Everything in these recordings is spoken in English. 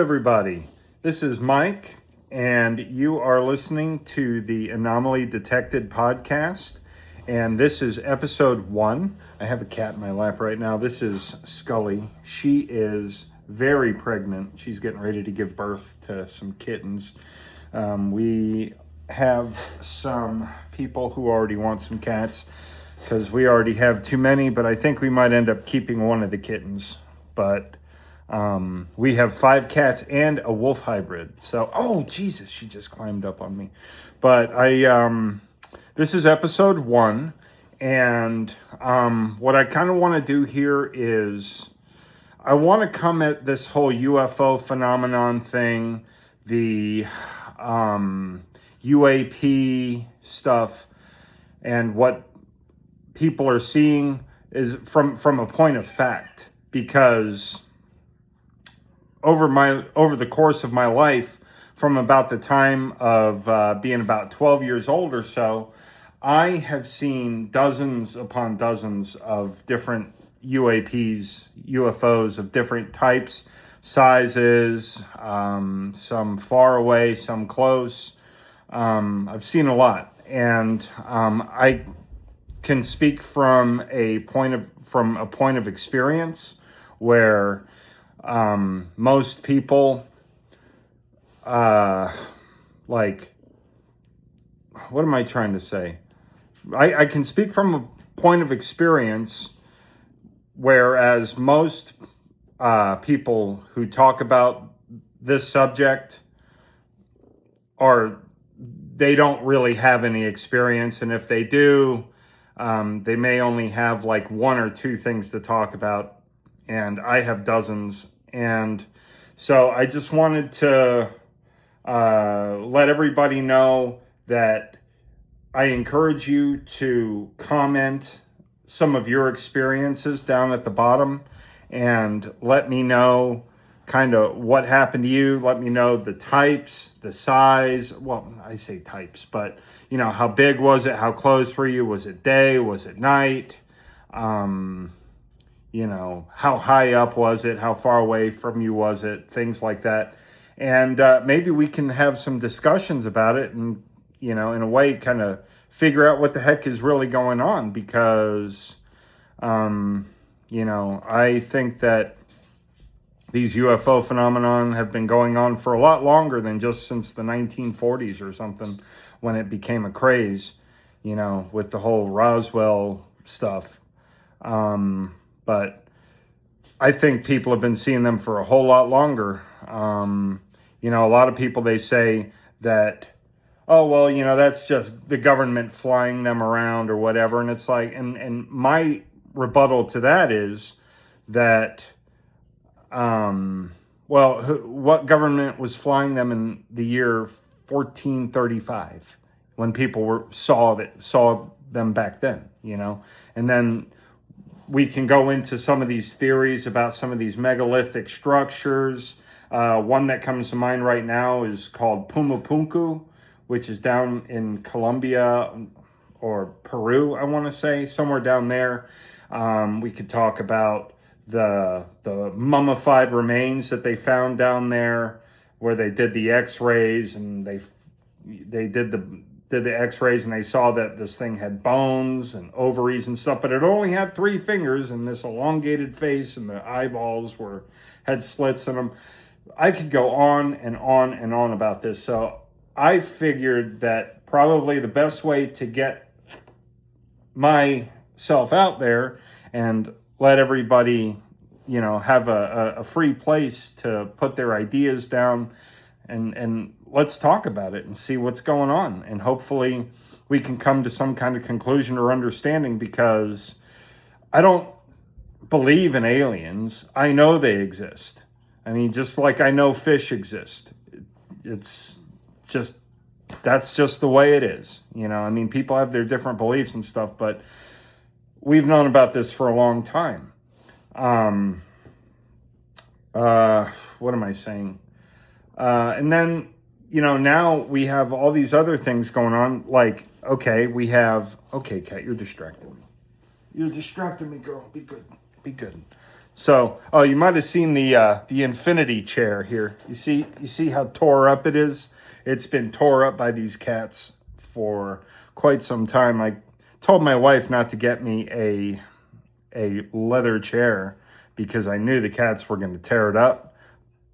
everybody. This is Mike, and you are listening to the Anomaly Detected podcast, and this is episode 1. I have a cat in my lap right now. This is Scully. She is very pregnant. She's getting ready to give birth to some kittens. We have some people who already want some cats because we already have too many, but I think we might end up keeping one of the kittens. But we have 5 cats and a wolf hybrid. So, oh, Jesus, she just climbed up on me. But this is episode 1. And what I kind of want to do here is I want to come at this whole UFO phenomenon thing, the UAP stuff, and what people are seeing is from a point of fact, because over the course of my life, from about the time of being about 12 years old or so, I have seen dozens upon dozens of different UAPs, UFOs of different types, sizes, some far away, some close. I've seen a lot, and I can speak from a point of experience where most people, like, what am I trying to say? I can speak from a point of experience, whereas most people who talk about this subject they don't really have any experience, and if they do, they may only have like 1 or 2 things to talk about, and I have dozens. And so I just wanted to let everybody know that I encourage you to comment some of your experiences down at the bottom and let me know kind of what happened to you. Let me know the types, the size. Well, I say types, but you know, how big was it? How close were you? Was it day? Was it night? You know, how high up was it? How far away from you was it? Things like that. And maybe we can have some discussions about it and, you know, in a way kind of figure out what the heck is really going on, because, you know, I think that these UFO phenomenon have been going on for a lot longer than just since the 1940s or something, when it became a craze, you know, with the whole Roswell stuff. But I think people have been seeing them for a whole lot longer. You know, a lot of people, they say that, oh, well, you know, that's just the government flying them around or whatever. And it's like, and my rebuttal to that is that, well, what government was flying them in the year 1435 when people saw them back then, you know? And then we can go into some of these theories about some of these megalithic structures. One that comes to mind right now is called Pumapunku, which is down in Colombia or Peru, I want to say, somewhere down there. We could talk about the mummified remains that they found down there, where they did the X-rays, and they did the X-rays, and they saw that this thing had bones and ovaries and stuff, but it only had 3 fingers and this elongated face, and the eyeballs had slits in them. I could go on and on and on about this. So I figured that probably the best way to get myself out there and let everybody, you know, have a free place to put their ideas down, and let's talk about it and see what's going on. And hopefully we can come to some kind of conclusion or understanding, because I don't believe in aliens. I know they exist. I mean, just like I know fish exist. It's just, that's just the way it is. You know, I mean, people have their different beliefs and stuff, but we've known about this for a long time. What am I saying? And then, you know, now we have all these other things going on. Like, okay, Kat, you're distracting me. You're distracting me, girl. Be good. So, oh, you might have seen the infinity chair here. You see how tore up it is? It's been tore up by these cats for quite some time. I told my wife not to get me a leather chair because I knew the cats were going to tear it up.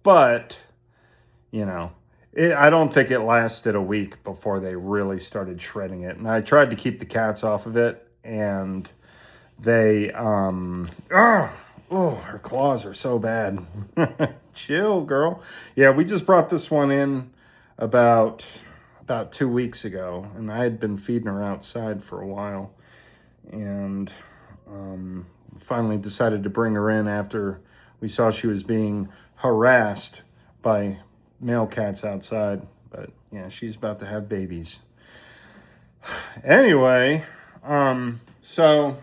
But, you know, I don't think it lasted a week before they really started shredding it. And I tried to keep the cats off of it, and they, her claws are so bad. Chill, girl. Yeah, we just brought this one in about 2 weeks ago, and I had been feeding her outside for a while, and finally decided to bring her in after we saw she was being harassed by male cats outside. But yeah, she's about to have babies. Anyway, so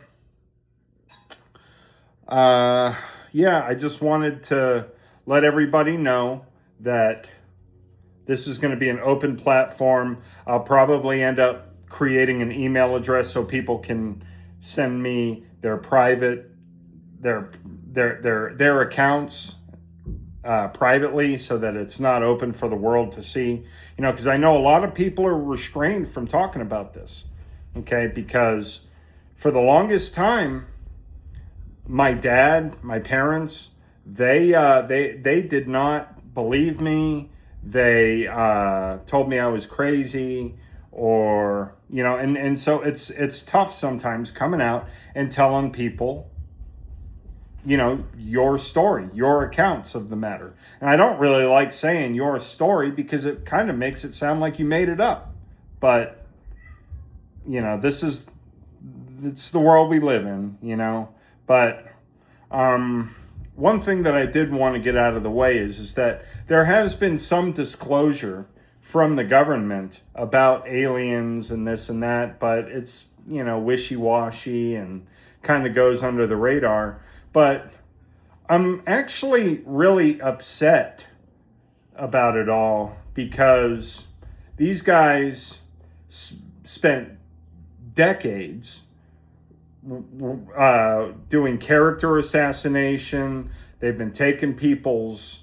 yeah, I just wanted to let everybody know that this is going to be an open platform. I'll probably end up creating an email address so people can send me their private their accounts privately, so that it's not open for the world to see. You know, because I know a lot of people are restrained from talking about this. Okay, because for the longest time, my dad, my parents, they did not believe me. They told me I was crazy, or and so it's tough sometimes coming out and telling people, your story, your accounts of the matter. And I don't really like saying your story because it kind of makes it sound like you made it up. But it's the world we live in. But one thing that I did want to get out of the way is that there has been some disclosure from the government about aliens and this and that, but it's, wishy-washy and kind of goes under the radar. But I'm actually really upset about it all because these guys spent decades doing character assassination. They've been taking people's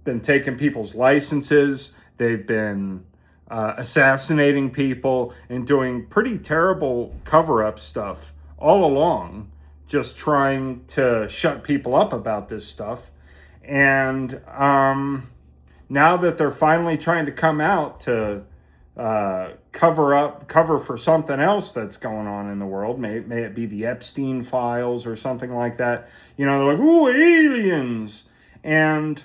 licenses. They've been assassinating people and doing pretty terrible cover-up stuff all along, just trying to shut people up about this stuff. And now that they're finally trying to come out to cover for something else that's going on in the world, may it be the Epstein files or something like that, they're like, ooh, aliens. And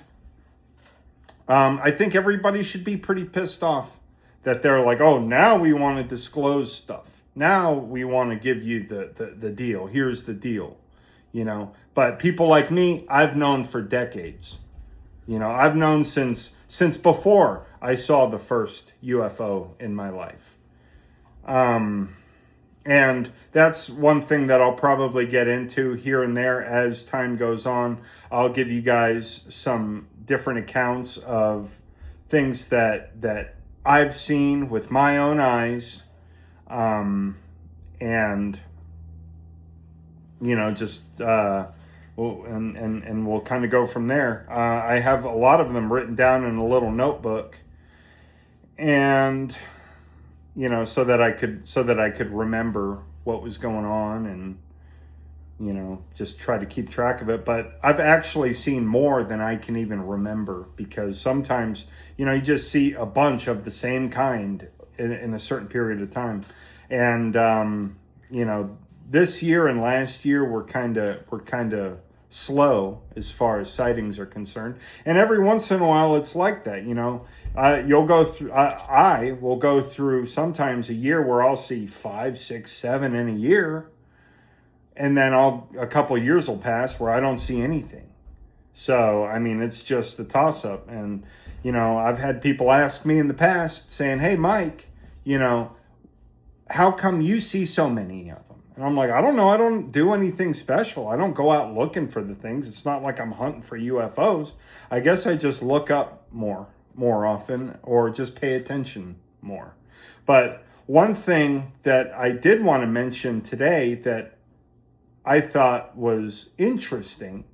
I think everybody should be pretty pissed off that they're like, oh, now we want to disclose stuff. Now we want to give you the deal. Here's the deal, But people like me, I've known for decades. I've known since before I saw the first UFO in my life. And that's one thing that I'll probably get into here and there as time goes on. I'll give you guys some different accounts of things that I've seen with my own eyes. And just we'll kind of go from there. I have a lot of them written down in a little notebook, and so that I could remember what was going on, and just try to keep track of it. But I've actually seen more than I can even remember, because sometimes you just see a bunch of the same kind in a certain period of time. And this year and last year were kind of slow as far as sightings are concerned. And every once in a while it's like that. You'll go through, I will go through sometimes a year where I'll see 5, 6, 7 in a year, and then a couple of years will pass where I don't see anything. So I mean, it's just a toss up. And I've had people ask me in the past saying, hey Mike, how come you see so many of them? And I'm like, I don't know. I don't do anything special. I don't go out looking for the things. It's not like I'm hunting for UFOs. I guess I just look up more often, or just pay attention more. But one thing that I did want to mention today that I thought was interesting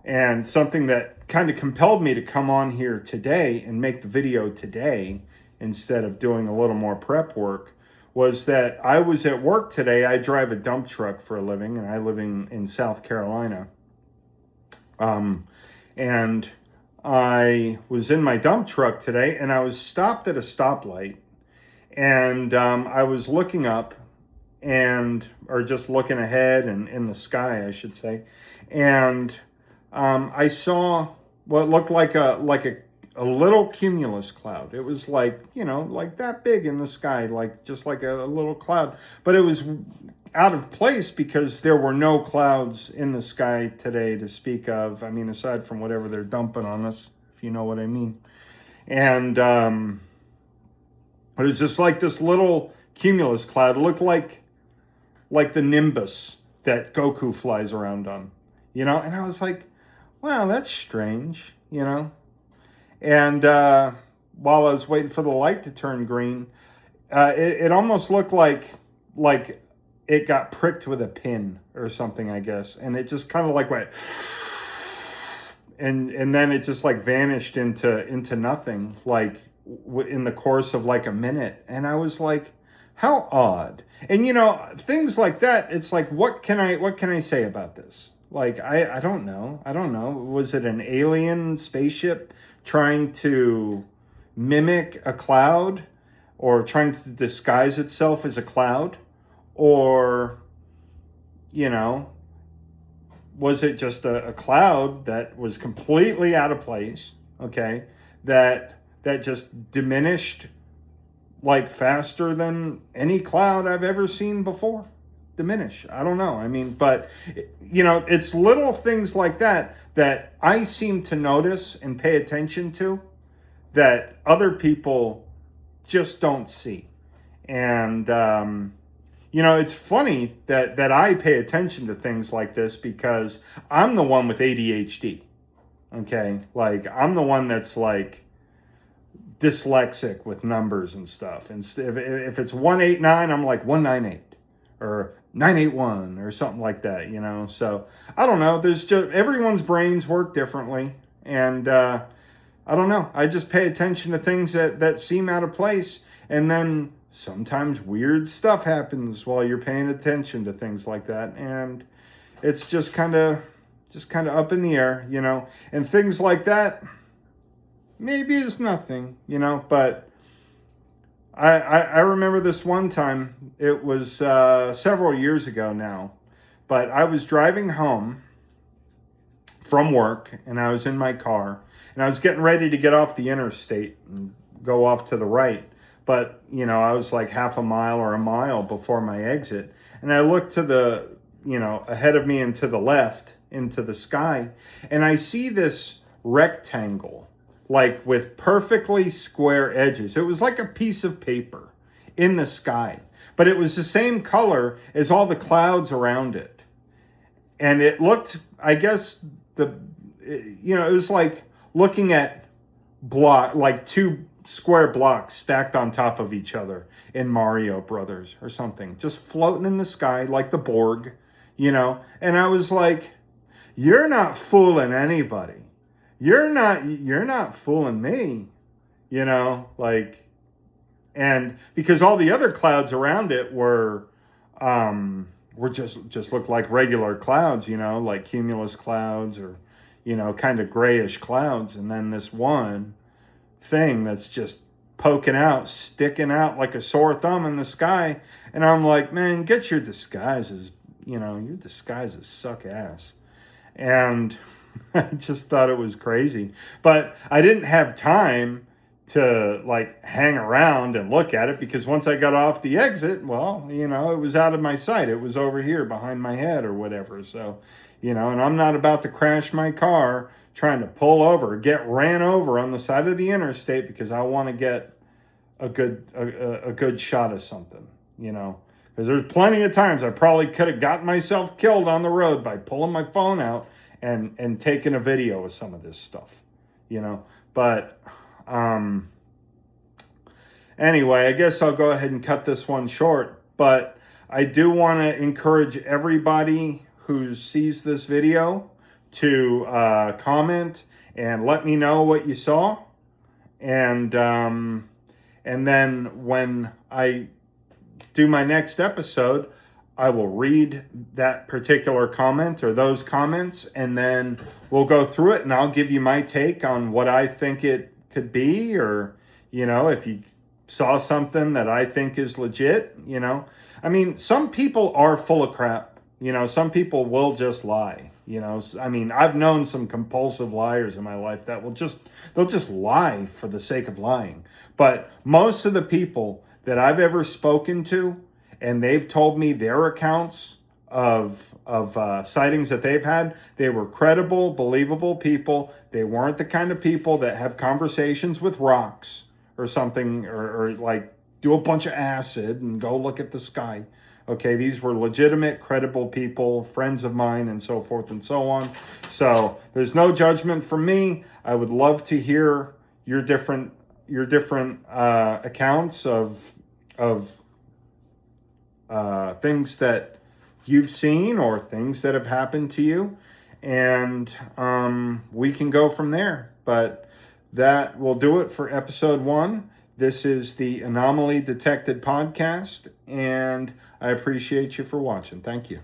And something that kind of compelled me to come on here today and make the video today instead of doing a little more prep work was that I was at work today. I drive a dump truck for a living, and I live in South Carolina. And I was in my dump truck today, and I was stopped at a stoplight, and I was looking up or just looking ahead and in the sky, I should say. And I saw what looked like a little cumulus cloud. It was like, like that big in the sky, like just like a little cloud. But it was out of place because there were no clouds in the sky today to speak of. I mean, aside from whatever they're dumping on us, if you know what I mean. And it was just like this little cumulus cloud. It looked like the nimbus that Goku flies around on, And I was like, wow, that's strange, And while I was waiting for the light to turn green, it almost looked like it got pricked with a pin or something, I guess. And it just kind of like went, and then it just like vanished into nothing, like in the course of like a minute. And I was like, how odd. And things like that, it's like, what can I say about this? Like, I don't know. Was it an alien spaceship trying to mimic a cloud or trying to disguise itself as a cloud? Or, was it just a cloud that was completely out of place, okay, that just diminished like faster than any cloud I've ever seen before diminish? I don't know. I mean, but, it's little things like that I seem to notice and pay attention to that other people just don't see. And, it's funny that I pay attention to things like this because I'm the one with ADHD, okay? Like, I'm the one that's, like, dyslexic with numbers and stuff. And if it's 189, I'm like 198 or 981 or something like that, So, I don't know. There's just, everyone's brains work differently. And I don't know. I just pay attention to things that seem out of place. And then sometimes weird stuff happens while you're paying attention to things like that, and it's just kind of up in the air, and things like that maybe it's nothing, but I remember this one time. It was several years ago now, but I was driving home from work, and I was in my car, and I was getting ready to get off the interstate and go off to the right. But, I was like half a mile or a mile before my exit. And I looked to the, ahead of me and to the left into the sky. And I see this rectangle, like with perfectly square edges. It was like a piece of paper in the sky. But it was the same color as all the clouds around it. And it looked, I guess, it was like looking at like two square blocks stacked on top of each other in Mario Brothers or something, just floating in the sky like the Borg, and I was like, you're not fooling anybody. You're not fooling me, like, and because all the other clouds around it were just looked like regular clouds, like cumulus clouds or, kind of grayish clouds. And then this one thing that's just sticking out like a sore thumb in the sky. And I'm like, man, get your disguises, your disguises suck ass. And I just thought it was crazy. But I didn't have time to like hang around and look at it because once I got off the exit, well, it was out of my sight. It was over here behind my head or whatever. So, and I'm not about to crash my car trying to pull over, get ran over on the side of the interstate because I want to get a good shot of something, because there's plenty of times I probably could have gotten myself killed on the road by pulling my phone out and taking a video of some of this stuff, but anyway, I guess I'll go ahead and cut this one short, but I do want to encourage everybody who sees this video to comment and let me know what you saw. And then when I do my next episode, I will read that particular comment or those comments, and then we'll go through it and I'll give you my take on what I think it could be, or, if you saw something that I think is legit, I mean, some people are full of crap, some people will just lie, I mean, I've known some compulsive liars in my life that they'll just lie for the sake of lying. But most of the people that I've ever spoken to, and they've told me their accounts of sightings that they've had, they were credible, believable people. They weren't the kind of people that have conversations with rocks or something, or like do a bunch of acid and go look at the sky. Okay, these were legitimate, credible people, friends of mine, and so forth and so on. So there's no judgment from me. I would love to hear your different accounts of things that you've seen or things that have happened to you, and we can go from there. But that will do it for episode 1. This is the Anomaly Detected podcast, and I appreciate you for watching. Thank you.